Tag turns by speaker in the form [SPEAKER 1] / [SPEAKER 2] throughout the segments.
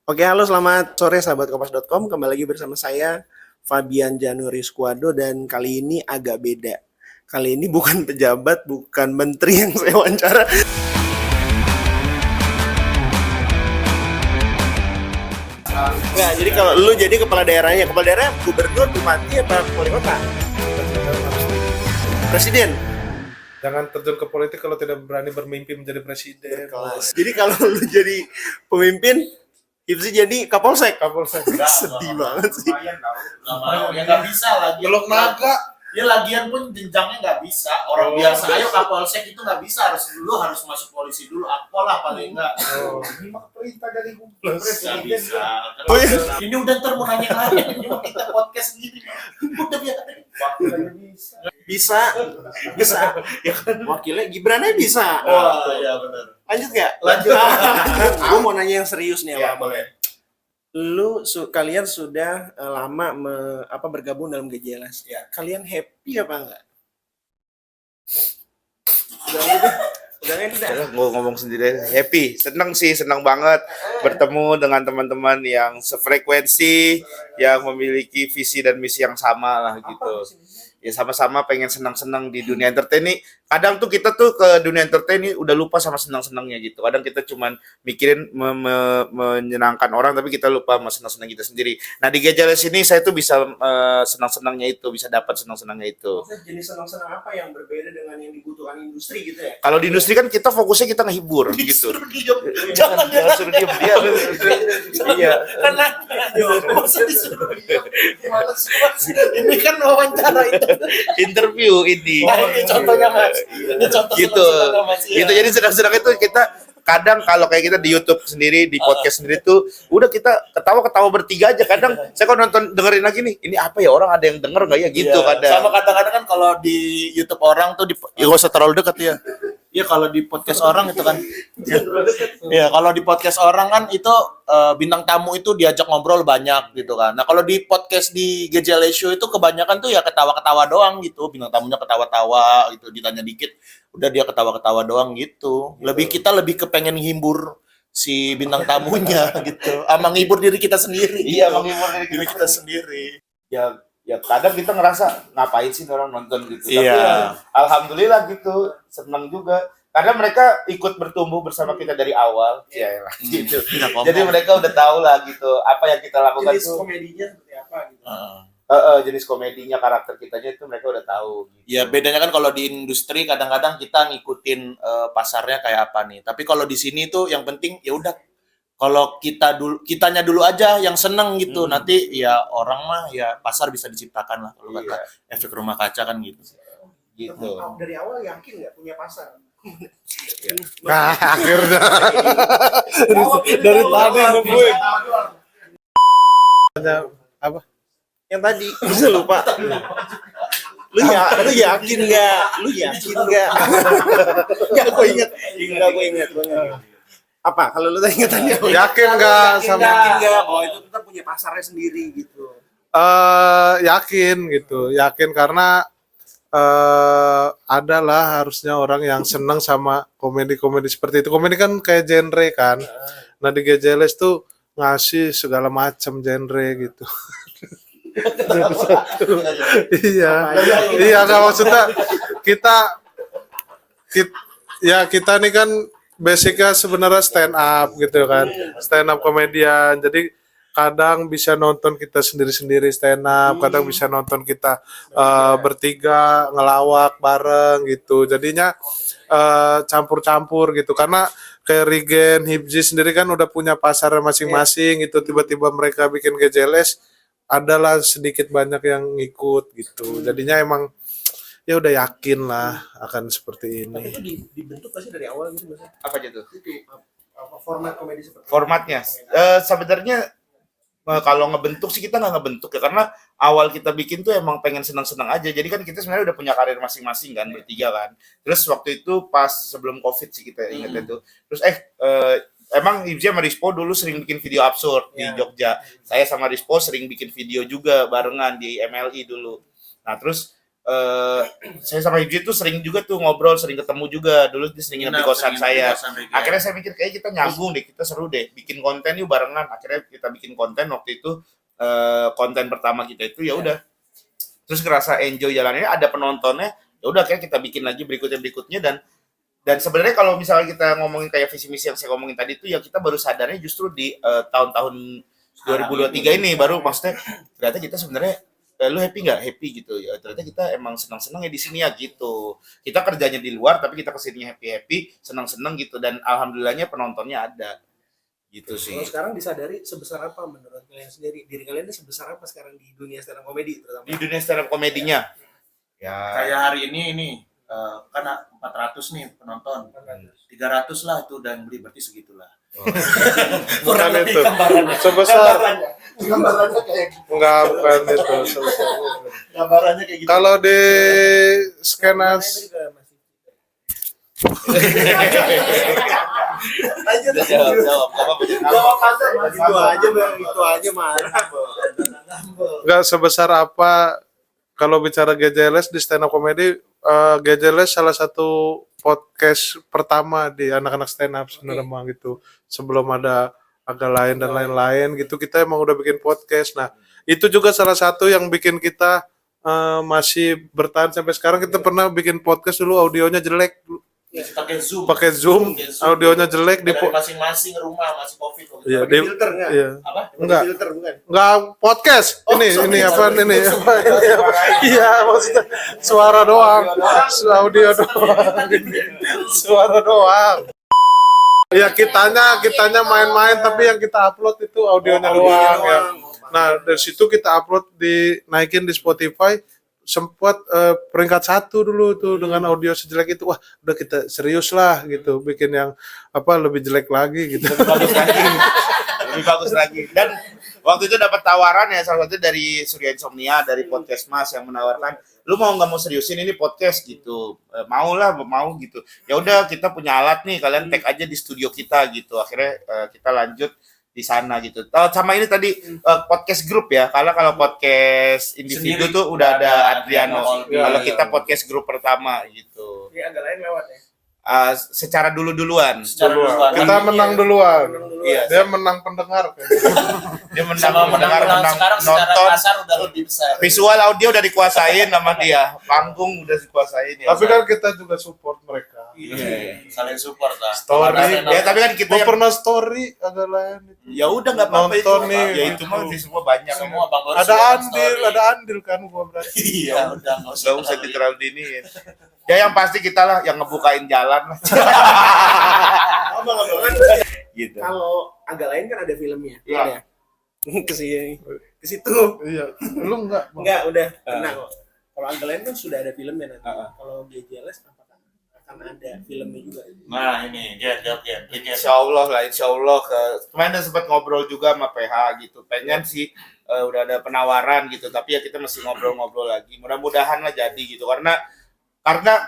[SPEAKER 1] Oke, halo selamat sore sahabat kompas.com. Kembali lagi bersama saya Fabian Januari Squado dan kali ini agak beda. Kali ini bukan pejabat, bukan menteri yang saya wawancara. Nah, jadi kalau lu jadi kepala daerah gubernur, bupati, apa wali kota? Presiden.
[SPEAKER 2] Jangan terjun ke politik kalau tidak berani bermimpi menjadi presiden.
[SPEAKER 1] Jadi kalau lu jadi pemimpin, Hipsi jadi Kapolsek. Sedih banget sih.
[SPEAKER 3] Ya nggak bisa lagi.
[SPEAKER 2] Belum naga.
[SPEAKER 3] Ya lagian pun jenjangnya nggak bisa. Orang biasa ayo Kapolsek itu nggak bisa, harus masuk polisi dulu. Akpol lah paling enggak.
[SPEAKER 2] Ini mah perintah dari
[SPEAKER 3] Nggak bisa.
[SPEAKER 1] Oh, iya.
[SPEAKER 3] Ini udah ntar mau nanya lain. Ini mau kita podcast gini. Udah biar
[SPEAKER 1] Bisa. Ya kan? Wakilnya Gibrannya bisa.
[SPEAKER 3] Wah, ya benar.
[SPEAKER 1] Lanjut nggak?
[SPEAKER 3] Lanjut.
[SPEAKER 1] Gue mau nanya yang serius nih,
[SPEAKER 3] Ya
[SPEAKER 1] Abang.
[SPEAKER 3] boleh.
[SPEAKER 1] Kalian sudah lama bergabung dalam GJLS.
[SPEAKER 3] Ya.
[SPEAKER 1] Kalian happy apa enggak? Udah tidak?
[SPEAKER 4] Gue ngomong sendiri, happy, senang banget bertemu dengan teman-teman yang sefrekuensi, yang memiliki visi dan misi yang sama lah gitu. Ya sama-sama pengen senang-senang di dunia entertain nih. Kadang tuh kita tuh ke dunia entertain nih udah lupa sama senang-senangnya gitu. Kadang kita cuman mikirin menyenangkan orang, tapi kita lupa sama senang-senang kita sendiri. Nah di GJLS ini saya tuh bisa senang-senangnya itu, bisa dapat senang-senangnya itu.
[SPEAKER 1] Maksudnya jenis senang-senang apa yang berbeda dengan yang dibutuhkan industri gitu ya?
[SPEAKER 4] Kalau di industri kan kita fokusnya kita ngehibur gitu.
[SPEAKER 3] Jangan
[SPEAKER 4] Suruh diem dia. Iya.
[SPEAKER 3] Karena masa disuruh diam. Ini kan wawancara itu.
[SPEAKER 4] Interview ini.
[SPEAKER 3] Nah, ini contohnya Mas. Ini contoh
[SPEAKER 4] Gitu.
[SPEAKER 3] senang-senang, Mas. Iya.
[SPEAKER 4] Gitu. Jadi sedang-sedang itu kita kadang kalau kayak kita di YouTube sendiri, di podcast sendiri tuh udah kita ketawa-ketawa bertiga aja. Kadang saya kalau nonton dengerin lagi nih, ini apa ya, orang ada yang denger nggak ya gitu
[SPEAKER 3] Iya.
[SPEAKER 4] kadang.
[SPEAKER 3] Sama kadang-kadang kan kalau di YouTube orang tuh ya gak usah terlalu dekat ya. Iya kalau di podcast orang itu kan. Iya kalau di podcast orang kan itu bintang tamu itu diajak ngobrol banyak gitu kan. Nah kalau di podcast di GJLS Show itu kebanyakan tuh ya ketawa-ketawa doang gitu. Bintang tamunya ketawa-tawa gitu, ditanya dikit udah dia ketawa-ketawa doang gitu. Kita lebih kepengen hibur si bintang tamunya gitu. Sama ngibur diri kita sendiri.
[SPEAKER 4] Iya,
[SPEAKER 3] gitu.
[SPEAKER 4] menghibur
[SPEAKER 3] Diri kita sendiri.
[SPEAKER 4] ya kadang kita ngerasa ngapain sih orang nonton gitu. Tapi
[SPEAKER 3] Iya.
[SPEAKER 4] ya, alhamdulillah gitu, senang juga. Karena mereka ikut bertumbuh bersama kita dari awal. Iya, gitu.
[SPEAKER 3] Nggak ngomong.
[SPEAKER 4] Jadi mereka udah tahu lah gitu apa yang kita lakukan
[SPEAKER 1] Jenis
[SPEAKER 4] tuh.
[SPEAKER 1] komedinya seperti apa gitu?
[SPEAKER 4] Jenis komedinya, karakter kitanya itu mereka udah tahu gitu.
[SPEAKER 3] Ya bedanya kan kalau di industri kadang-kadang kita ngikutin pasarnya kayak apa nih. Tapi kalau di sini tuh yang penting ya udah kalau kitanya dulu aja yang seneng gitu. Nanti ya orang mah ya pasar bisa diciptakan lah kalau kata efek rumah kaca kan gitu.
[SPEAKER 4] Gitu.
[SPEAKER 1] Dari awal yakin nggak punya pasar?
[SPEAKER 2] Nah, akhirnya dari tadi nungguin. Apa?
[SPEAKER 1] Yang tadi bisa lupa. Lu yakin nggak? Nggak, gue ingat. Apa? Kalau lu tadi ingatannya?
[SPEAKER 2] Yakin nggak sama?
[SPEAKER 1] Yakin nggak? Oh itu tetap punya pasarnya sendiri gitu.
[SPEAKER 2] Yakin karena adalah harusnya orang yang senang sama komedi-komedi seperti itu. Komedi kan kayak genre kan. Nah di GJLS tuh ngasih segala macam genre gitu. Iya nggak, maksudnya kita nih kan basicnya sebenarnya stand up gitu kan, stand up komedian. Jadi kadang bisa nonton kita sendiri-sendiri stand up, kadang bisa nonton kita bertiga ngelawak bareng gitu. Jadinya campur-campur gitu, karena kayak Regen, Hipji sendiri kan udah punya pasarnya masing-masing gitu. Tiba-tiba mereka bikin GJLS, adalah sedikit banyak yang ngikut gitu. Jadinya emang ya udah yakin lah akan seperti
[SPEAKER 1] Tapi
[SPEAKER 2] ini.
[SPEAKER 1] itu dibentuk pasti dari awal gitu maksudnya.
[SPEAKER 4] Apa aja tuh?
[SPEAKER 1] Itu format komedi seperti
[SPEAKER 4] Formatnya sebenarnya kalau ngebentuk sih kita nggak ngebentuk ya, karena awal kita bikin tuh emang pengen senang-senang aja. Jadi kan kita sebenarnya udah punya karir masing-masing kan, bertiga kan. Terus waktu itu pas sebelum COVID sih kita ingat itu. Terus emang Ibzi sama Rispo dulu sering bikin video absurd di Jogja. Saya sama Rispo sering bikin video juga barengan di MLI dulu. Nah terus saya sama Hiji tuh sering juga tuh ngobrol, sering ketemu juga. Dulu dia sering nginep di kosan saya. Akhirnya saya mikir kayak kita nyambung deh, kita seru deh, bikin konten yuk barengan. Akhirnya kita bikin konten waktu itu, konten pertama kita itu ya udah. Terus ngerasa enjoy jalannya, ada penontonnya, ya udah akhirnya kita bikin lagi berikutnya dan sebenarnya kalau misalnya kita ngomongin kayak visi misi yang saya ngomongin tadi itu ya kita baru sadarnya justru di tahun-tahun 2023 ini baru maksudnya ternyata kita sebenarnya lu happy nggak happy gitu ya, ternyata kita emang senang-senang ya di sini ya gitu, kita kerjanya di luar tapi kita kesininya happy senang-senang gitu, dan alhamdulillahnya penontonnya ada gitu sih.
[SPEAKER 1] Kalau sekarang disadari sebesar apa menurut kalian sendiri? Diri kalian ini sebesar apa sekarang di dunia stand up komedi terutama?
[SPEAKER 4] Di dunia stand up komedinya ya
[SPEAKER 3] Kayak hari ini kan 400 nih penonton. 300 lah itu udah yang beli, berarti segitulah.
[SPEAKER 2] Bukan itu.
[SPEAKER 3] gambarannya.
[SPEAKER 2] Sebesar
[SPEAKER 3] Gambarannya kayak gitu.
[SPEAKER 2] enggak bukan itu. Sebesar.
[SPEAKER 3] Gambarannya kayak gitu.
[SPEAKER 2] Kalau di skenas
[SPEAKER 3] Lanjut. Jawab.
[SPEAKER 1] Itu aja mah.
[SPEAKER 2] enggak sebesar apa kalau bicara GJLS di stand up comedy, GJLS salah satu podcast pertama di anak-anak stand up sebenarnya mah gitu. Sebelum ada agak lain dan lain-lain gitu, kita emang udah bikin podcast. Nah, itu juga salah satu yang bikin kita masih bertahan sampai sekarang. Kita pernah bikin podcast dulu audionya jelek, pakai Zoom, audionya jelek di
[SPEAKER 3] Dari masing-masing rumah masih covid.
[SPEAKER 2] iya,
[SPEAKER 1] Pakai filter nggak?
[SPEAKER 2] iya.
[SPEAKER 3] Apa?
[SPEAKER 2] Enggak.
[SPEAKER 1] Filter bukan?
[SPEAKER 2] Enggak podcast. Ini apa ini? Apa ini? Iya, maksudnya suara doang. Audio doang. Suara doang. Ya kitanya main-main tapi yang kita upload itu audionya doang ya. Nah, dari situ kita upload naikin di Spotify, sempat peringkat 1 dulu tuh dengan audio sejelek itu. Wah, udah kita serius lah gitu, bikin yang lebih jelek lagi gitu.
[SPEAKER 4] lebih bagus lagi. Dan waktu itu dapat tawaran ya salah satu dari Surya Insomnia, dari podcast Mas yang menawarkan, lu mau nggak mau seriusin ini podcast gitu? Mau gitu. Ya udah kita punya alat nih, kalian tag aja di studio kita gitu. Akhirnya kita lanjut di sana gitu. Sama ini tadi podcast grup ya. Kalau podcast individu
[SPEAKER 3] Sendiri.
[SPEAKER 4] tuh udah ada Adriano.
[SPEAKER 2] Ya,
[SPEAKER 4] Kalau
[SPEAKER 2] ya,
[SPEAKER 4] kita
[SPEAKER 2] ya.
[SPEAKER 4] podcast grup pertama gitu.
[SPEAKER 1] Ini agak lain lewat ya.
[SPEAKER 4] Secara duluan.
[SPEAKER 2] Kita menang duluan.
[SPEAKER 4] Iya.
[SPEAKER 2] Dia menang pendengar.
[SPEAKER 4] Dia menang
[SPEAKER 3] Sama
[SPEAKER 4] mendengar, menang
[SPEAKER 3] sekarang secara
[SPEAKER 4] nonton.
[SPEAKER 3] kasar udah lebih besar.
[SPEAKER 4] Visual audio udah dikuasain sama dia. Panggung udah dikuasain ya.
[SPEAKER 2] Tapi kan kita juga support mereka.
[SPEAKER 3] Iya, saling support lah.
[SPEAKER 2] Story.
[SPEAKER 4] Ya tapi kan kita
[SPEAKER 2] Gua
[SPEAKER 4] yang
[SPEAKER 2] pernah story agak lain.
[SPEAKER 4] ya udah nggak apa-apa itu.
[SPEAKER 2] Nonton nih,
[SPEAKER 4] Ya itu mah
[SPEAKER 2] gitu.
[SPEAKER 4] di semua banyak.
[SPEAKER 3] Semua Bang Boris
[SPEAKER 2] Ada
[SPEAKER 3] juga
[SPEAKER 2] andil,
[SPEAKER 3] story.
[SPEAKER 2] ada andil kan gua berarti.
[SPEAKER 3] Iya, udah enggak
[SPEAKER 4] Gak usah
[SPEAKER 3] terlalu-
[SPEAKER 4] terlalu diniin. Ya yang pasti kita lah yang ngebukain jalan lah. Gitu.
[SPEAKER 1] Kalau agak lain kan ada filmnya.
[SPEAKER 4] Iya.
[SPEAKER 1] Ada. Ke situ.
[SPEAKER 2] Iya. Lu enggak? Bang?
[SPEAKER 1] Enggak, udah tenang kok. Kalau agak lain kan sudah ada filmnya nanti. Kalau GJLS apakah akan ada filmnya juga?
[SPEAKER 3] Nah, ini dia jawab ya.
[SPEAKER 4] Insya Allah kemarin udah sempat ngobrol juga sama PH gitu. Pengen sih udah ada penawaran gitu, tapi ya kita masih ngobrol-ngobrol lagi. Mudah-mudahan lah jadi gitu, karena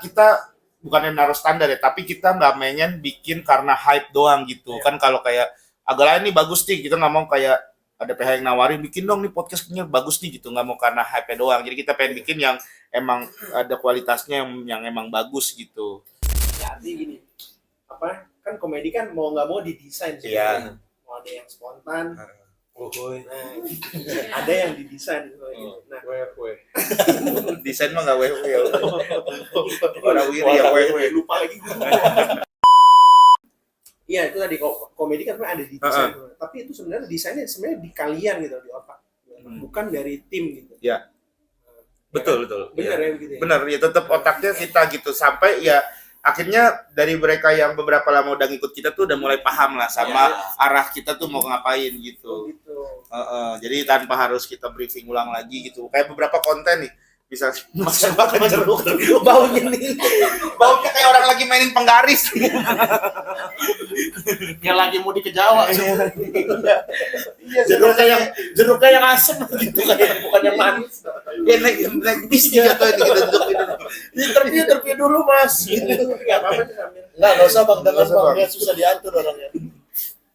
[SPEAKER 4] kita bukannya naruh standar ya, tapi kita nggak pengen bikin karena hype doang gitu. Kan kalau kayak agak lain nih bagus nih, kita nggak mau kayak ada PH yang nawarin bikin dong nih podcastnya bagus nih gitu, nggak mau karena hype doang. Jadi kita pengen bikin yang emang ada kualitasnya yang emang bagus gitu.
[SPEAKER 1] Ya, artinya gini. Apa? Kan komedi kan mau nggak mau didesain sih.
[SPEAKER 4] Iya.
[SPEAKER 1] Mau ada yang spontan. Nah, ada yang didesain gitu. Nah,
[SPEAKER 4] Desain mah nggak wewe ya. Orang wiri ya wewe.
[SPEAKER 1] lupa lagi gue. Iya, itu tadi komedi kan sebenarnya ada di desain. Tapi itu sebenarnya desainnya sebenarnya di kalian gitu, di otak. Bukan dari tim gitu.
[SPEAKER 4] Ya. Betul.
[SPEAKER 1] Benar ya begitu ya?
[SPEAKER 4] Benar, ya tetap otaknya kita gitu sampai ya akhirnya dari mereka yang beberapa lama udah ngikut kita tuh udah mulai paham lah sama arah kita tuh mau ngapain gitu.
[SPEAKER 1] Gitu.
[SPEAKER 4] Jadi tanpa harus kita briefing ulang lagi gitu. Kayak beberapa konten nih bisa masak makan jeruk baunya baunya kayak orang lagi mainin penggaris.
[SPEAKER 3] Yang lagi mudik ke Jawa.
[SPEAKER 4] Iya,
[SPEAKER 3] Jeruknya yang asem gitu kayak bukan yang manis.
[SPEAKER 4] naik bis jatuh gitu.
[SPEAKER 3] Interview dulu Mas.
[SPEAKER 1] Enggak apa-apa tuh sambil.
[SPEAKER 3] Enggak usah Bang,
[SPEAKER 4] Nggak usah, Bang.
[SPEAKER 3] Dia susah diatur orangnya.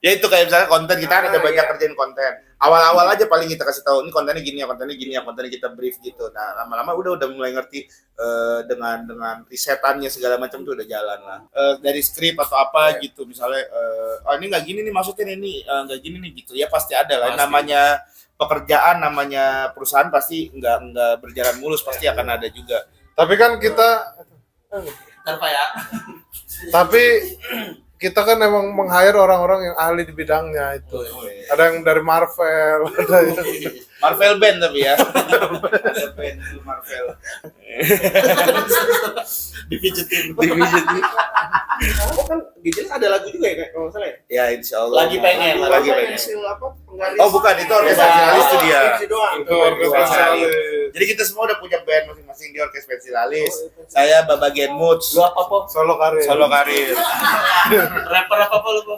[SPEAKER 4] Ya itu kayak misalnya konten kita kan ada banyak kerjain konten. Awal-awal aja paling kita kasih tahu ini kontennya gini ya, kontennya gini ya, kontennya kita brief gitu. Nah, lama-lama udah mulai ngerti dengan risetannya segala macam tuh udah jalan lah. Dari skrip atau apa gitu misalnya oh ini nggak gini nih maksudnya ini nggak gini nih gitu. Ya pasti ada lah. Namanya pekerjaan, namanya perusahaan pasti nggak berjalan mulus, pasti akan ada juga.
[SPEAKER 2] Tapi kan kita
[SPEAKER 3] Kenapa ya?
[SPEAKER 2] tapi kita kan emang meng-hire orang-orang yang ahli di bidangnya itu. Ada yang dari Marvel, ada yang
[SPEAKER 4] Marvel Band tapi ya. Ada band Marvel.
[SPEAKER 3] Dipijetin.
[SPEAKER 1] Oh kan Gejelas ada lagu juga ya kalau nggak salah ya?
[SPEAKER 4] Ya insya Allah.
[SPEAKER 3] Lagi pengen.
[SPEAKER 4] Lagi pengen.
[SPEAKER 1] Pensil apa? Penggaris.
[SPEAKER 4] Oh bukan, itu orkes pensilalis itu dia.
[SPEAKER 1] Itu doang.
[SPEAKER 2] itu orkes pensilalis.
[SPEAKER 4] Jadi kita semua udah punya band masing-masing di orkes pensilalis. Saya bagian moods,
[SPEAKER 3] Lu apa po?
[SPEAKER 2] Solo karir.
[SPEAKER 4] solo karir.
[SPEAKER 3] Rapper apa lo po?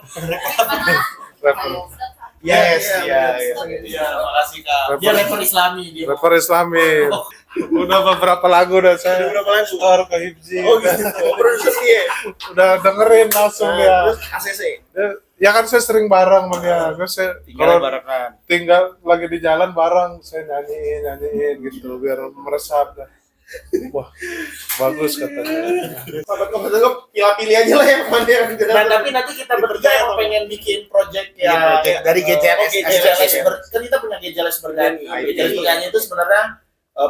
[SPEAKER 2] Rapper.
[SPEAKER 4] Yes, iya.
[SPEAKER 3] Iya, makasih Kak. Dia rapper Islami dia.
[SPEAKER 2] Rapper Islami. Udah beberapa lagu udah saya.
[SPEAKER 1] Berapa lagu?
[SPEAKER 2] Star ke Hibzi.
[SPEAKER 1] Oh gitu. Oh, produser dia.
[SPEAKER 2] Udah dengerin langsung ya.
[SPEAKER 1] Terus ACC.
[SPEAKER 2] Ya kan saya sering bareng sama dia. Saya
[SPEAKER 4] Tinggal
[SPEAKER 2] kalau
[SPEAKER 4] barengan.
[SPEAKER 2] tinggal lagi di jalan bareng saya nyanyiin gitu biar meresap dah. Wah, bagus katanya.
[SPEAKER 1] Sahabat Kompas.com pilih aja lah yang mana yang
[SPEAKER 3] Nah, tapi nanti kita bertiga yang pengen bikin project
[SPEAKER 4] Iya,
[SPEAKER 3] ya
[SPEAKER 4] dari GCLS.
[SPEAKER 3] GJLS kan kita punya GJLS bernyanyi. GJLS bernyanyi itu sebenarnya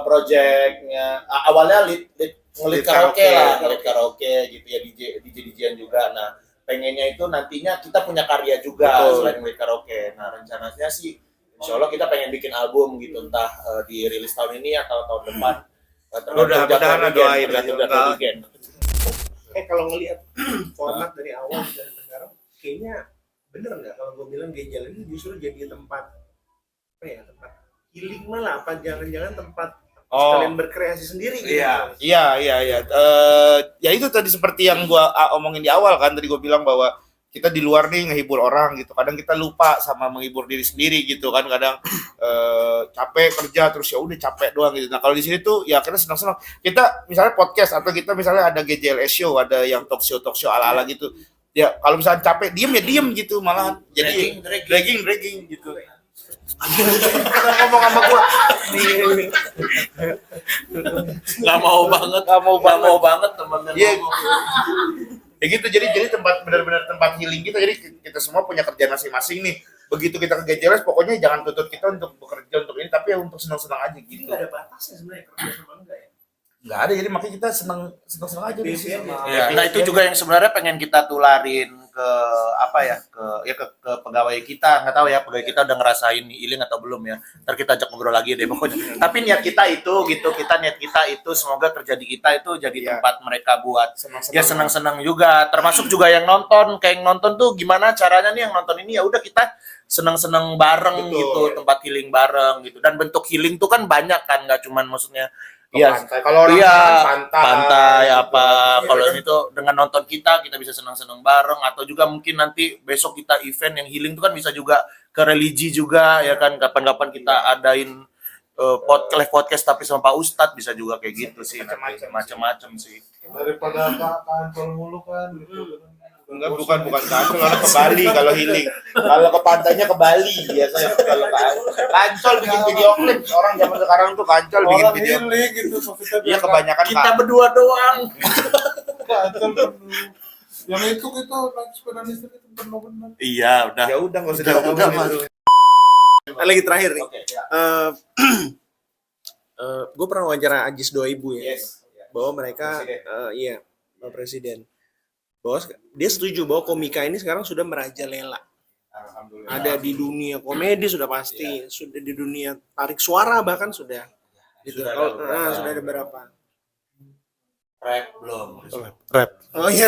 [SPEAKER 3] projectnya awalnya lead
[SPEAKER 4] Lead
[SPEAKER 3] karaoke
[SPEAKER 4] karaoke.
[SPEAKER 3] lah, lead karaoke gitu ya, DJ-an juga. Nah, pengennya itu nantinya kita punya karya juga
[SPEAKER 4] Betul.
[SPEAKER 3] selain lead karaoke. Nah, rencananya sih insya Allah kita pengen bikin album gitu, entah dirilis tahun ini atau tahun depan.
[SPEAKER 4] Mudah-mudahan doain.
[SPEAKER 3] weekend.
[SPEAKER 1] kalau ngelihat format dari awal dan sekarang kayaknya bener nggak kalau gue bilang Gejelas ini justru jadi tempat apa ya, tempat healing malah apa jangan-jangan tempat kalian berkreasi sendiri gitu.
[SPEAKER 4] Iya. Ya itu tadi seperti yang gua omongin di awal kan, tadi gua bilang bahwa kita di luar nih ngehibur orang gitu. Kadang kita lupa sama menghibur diri sendiri gitu kan. Kadang capek kerja terus ya udah capek doang gitu. Nah, kalau di sini tuh ya kita senang-senang. Kita misalnya podcast atau kita misalnya ada GJLS show, ada yang talk show ala-ala gitu. Ya kalau misalnya capek diem ya diem gitu malahan. Jadi dragging gitu. Ngomong sama gua.
[SPEAKER 3] Nggak mau banget temen-temen.
[SPEAKER 4] Iya. Ya gitu, jadi tempat benar-benar tempat healing kita. Jadi kita semua punya kerjaan masing-masing nih. Begitu kita ke GJLS pokoknya jangan tuntut kita untuk bekerja untuk ini, tapi ya untuk senang-senang aja
[SPEAKER 1] Jadi
[SPEAKER 4] gitu.
[SPEAKER 1] nggak ada batasnya sebenarnya kerja sama enggak ya?
[SPEAKER 4] Nggak ada, jadi makanya kita senang-senang aja di sini.
[SPEAKER 3] Ya, nah itu juga yang sebenarnya pengen kita tularin ke apa ya, ke pegawai kita. Nggak tahu ya pegawai kita udah ngerasain healing atau belum ya. Ntar kita ajak ngobrol lagi deh pokoknya. Tapi niat kita itu gitu, niat kita itu semoga kerja di kita itu jadi
[SPEAKER 4] Iya.
[SPEAKER 3] tempat mereka buat
[SPEAKER 4] Senang-senang.
[SPEAKER 3] ya senang-senang juga. Termasuk juga yang nonton, kayak yang nonton tuh gimana caranya nih yang nonton ini ya udah kita senang-senang bareng.
[SPEAKER 4] Betul.
[SPEAKER 3] Gitu, tempat healing bareng gitu. Dan bentuk healing tuh kan banyak kan, nggak cuman maksudnya
[SPEAKER 4] Pantai. Kalau orang
[SPEAKER 3] iya,
[SPEAKER 4] kan
[SPEAKER 3] pantai
[SPEAKER 4] gitu.
[SPEAKER 3] apa. Kalau ini tuh dengan nonton kita bisa senang-senang bareng, atau juga mungkin nanti besok kita event yang healing itu kan bisa juga ke religi juga ya kan, kapan-kapan kita adain podcast tapi sama Pak Ustadz bisa juga kayak gitu sih, macam-macam sih.
[SPEAKER 2] Daripada kancol mulu kan gitu.
[SPEAKER 4] Enggak, bukan Ancol, kalau ke Bali kalau healing. Kalau ke pantainya ke Bali biasanya. Kalau ke Ancol bikin video klip, orang zaman sekarang tuh Ancol bikin
[SPEAKER 2] Orang
[SPEAKER 4] video.
[SPEAKER 2] healing gitu maksudnya.
[SPEAKER 4] Iya kebanyakan
[SPEAKER 3] Kita berdua doang.
[SPEAKER 2] kancol penuh. Yang itu kita naik sepeda listrik itu penuh benar.
[SPEAKER 3] Iya, udah.
[SPEAKER 4] Ya udah enggak usah
[SPEAKER 3] Udah,
[SPEAKER 4] diomongin itu.
[SPEAKER 1] Lagi terakhir nih.
[SPEAKER 3] Oke, ya.
[SPEAKER 1] Gue pernah wawancara Ajis 2000 ya.
[SPEAKER 3] Yes.
[SPEAKER 1] Bahwa mereka
[SPEAKER 4] Presiden.
[SPEAKER 1] iya, Pak Presiden. Bahwa dia setuju bahwa komika ini sekarang sudah merajalela.
[SPEAKER 4] Alhamdulillah.
[SPEAKER 1] Ada di dunia komedi sudah pasti, sudah di dunia tarik suara bahkan sudah. Gitu.
[SPEAKER 3] Sudah ada
[SPEAKER 1] Kalau-
[SPEAKER 3] beberapa.
[SPEAKER 1] sudah ada berapa?
[SPEAKER 3] Rap belum.
[SPEAKER 2] Rap.
[SPEAKER 1] Oh iya.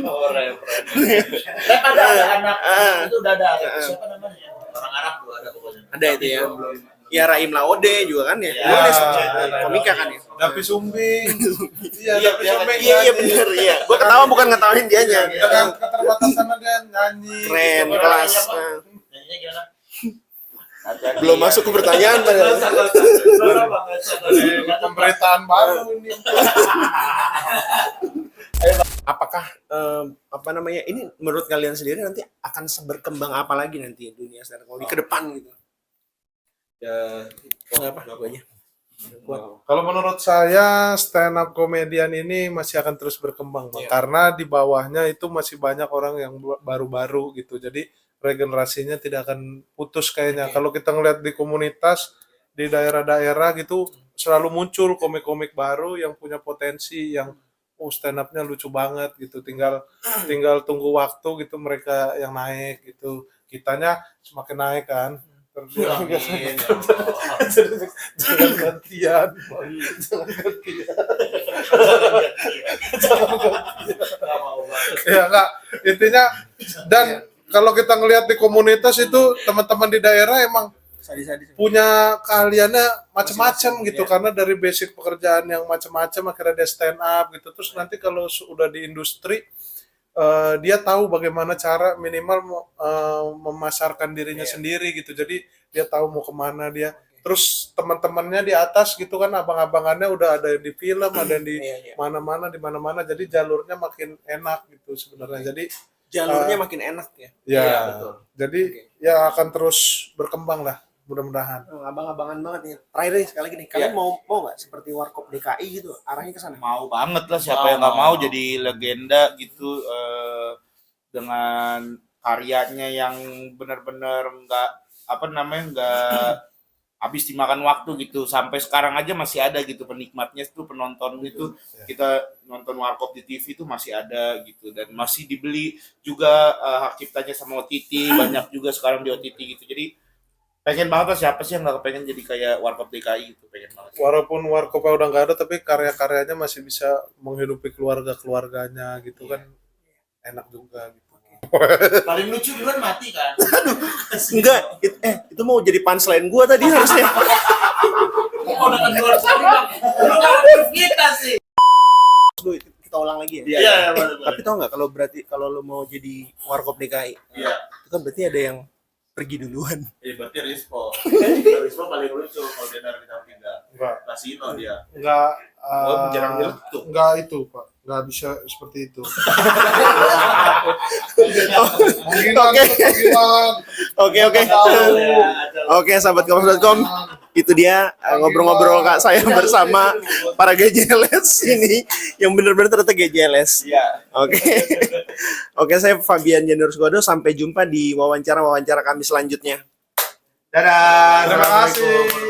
[SPEAKER 3] Oh, rap. Rap ada anak itu udah ada. Siapa namanya? Orang Arab tuh ada pokoknya.
[SPEAKER 1] Ada itu ya. Ya Raim Laode juga kan ya.
[SPEAKER 3] Ya,
[SPEAKER 1] Dia komika kan ya.
[SPEAKER 2] Dapi Sumbing. Iya,
[SPEAKER 3] Iya,
[SPEAKER 2] Dapi
[SPEAKER 3] iya,
[SPEAKER 2] Sumbing.
[SPEAKER 1] Iya bener iya. Gue ketawa bukan ngetawain dianya.
[SPEAKER 2] Dengan keterbatasan dia nyanyi.
[SPEAKER 1] Keren
[SPEAKER 2] gitu.
[SPEAKER 1] kelas.
[SPEAKER 3] Nyanyinya gimana?
[SPEAKER 1] Belum masuk ke pertanyaan padahal.
[SPEAKER 2] Pemberitaan baru ini.
[SPEAKER 1] Apakah apa namanya ini menurut kalian sendiri nanti akan seberkembang apa lagi nanti dunia stand up comedy ke depan gitu?
[SPEAKER 3] Ya,
[SPEAKER 1] Kenapa? Guanya.
[SPEAKER 2] Kalau menurut saya stand up komedian ini masih akan terus berkembang, Bang.
[SPEAKER 1] Iya.
[SPEAKER 2] Karena di bawahnya itu masih banyak orang yang baru-baru gitu. Jadi regenerasinya tidak akan putus kayaknya. Kalau kita ngeliat di komunitas di daerah-daerah gitu selalu muncul komik-komik baru yang punya potensi yang stand up-nya lucu banget gitu. Tinggal tunggu waktu gitu mereka yang naik gitu. Kitanya semakin naik kan. Jangan gantian, Bang. Jangan gantian. Ya enggak, intinya dan kalau kita ngelihat di komunitas itu teman-teman di daerah emang
[SPEAKER 1] Sadis-sadis.
[SPEAKER 2] punya keahliannya macam-macam gitu
[SPEAKER 1] Iya.
[SPEAKER 2] karena dari basic pekerjaan yang macam-macam akhirnya dia stand up gitu. Terus nanti kalau sudah di industri dia tahu bagaimana cara minimal memasarkan dirinya
[SPEAKER 1] Iya.
[SPEAKER 2] sendiri gitu. Jadi dia tahu mau kemana dia. Terus teman-temannya di atas gitu kan abang-abangannya udah ada yang di film, ada yang di
[SPEAKER 1] Iya, iya.
[SPEAKER 2] mana-mana di mana-mana. Jadi jalurnya makin enak gitu sebenarnya. Jadi
[SPEAKER 1] Jalurnya makin enak ya.
[SPEAKER 2] ya,
[SPEAKER 3] Iya, betul.
[SPEAKER 2] jadi ya akan terus berkembang lah mudah-mudahan.
[SPEAKER 1] Abang-abangan banget nih. Terakhir nih sekali lagi nih. Kalian mau nggak seperti Warkop DKI gitu? Arahnya ke sana.
[SPEAKER 4] Mau banget lah, siapa yang nggak mau jadi legenda gitu, dengan karyanya yang benar-benar nggak apa namanya nggak habis dimakan waktu gitu. Sampai sekarang aja masih ada gitu penikmatnya itu, penonton itu. Kita nonton Warkop di TV itu masih ada gitu, dan masih dibeli juga hak ciptanya sama OTT, banyak juga sekarang di OTT gitu. Jadi pengen banget lah, siapa sih yang nggak kepengen jadi kayak Warkop DKI gitu, pengen banget.
[SPEAKER 2] Walaupun warkopnya udah nggak ada tapi karya-karyanya masih bisa menghidupi keluarga-keluarganya gitu kan enak juga gitu.
[SPEAKER 3] Paling lucu duluan mati kan.
[SPEAKER 1] Enggak, itu mau jadi punchline gua tadi harusnya.
[SPEAKER 3] Kok udah keluar sini bang? Lu kan kita sih.
[SPEAKER 1] Lu, kita ulang lagi ya.
[SPEAKER 3] Iya, boleh.
[SPEAKER 1] Tapi tau nggak kalau lu mau jadi Warkop DKI,
[SPEAKER 3] Iya.
[SPEAKER 1] itu kan berarti ada yang pergi duluan.
[SPEAKER 3] Berarti Rispo. Rispo paling lucu kalau dia dari kita pindah.
[SPEAKER 2] Enggak,
[SPEAKER 3] Kasino dia.
[SPEAKER 2] enggak,
[SPEAKER 4] jarang nyeletuk.
[SPEAKER 2] enggak itu Pak, enggak bisa seperti itu.
[SPEAKER 1] Oke. Oke, sahabat kompas.com, itu dia ngobrol-ngobrol Kak saya bersama para GJLS ini yang benar-benar ternyata GJLS.
[SPEAKER 3] Iya.
[SPEAKER 1] Oke, saya Fabian Janur Skodo. Sampai jumpa di wawancara kami selanjutnya.
[SPEAKER 4] Dadah.
[SPEAKER 2] Terima kasih.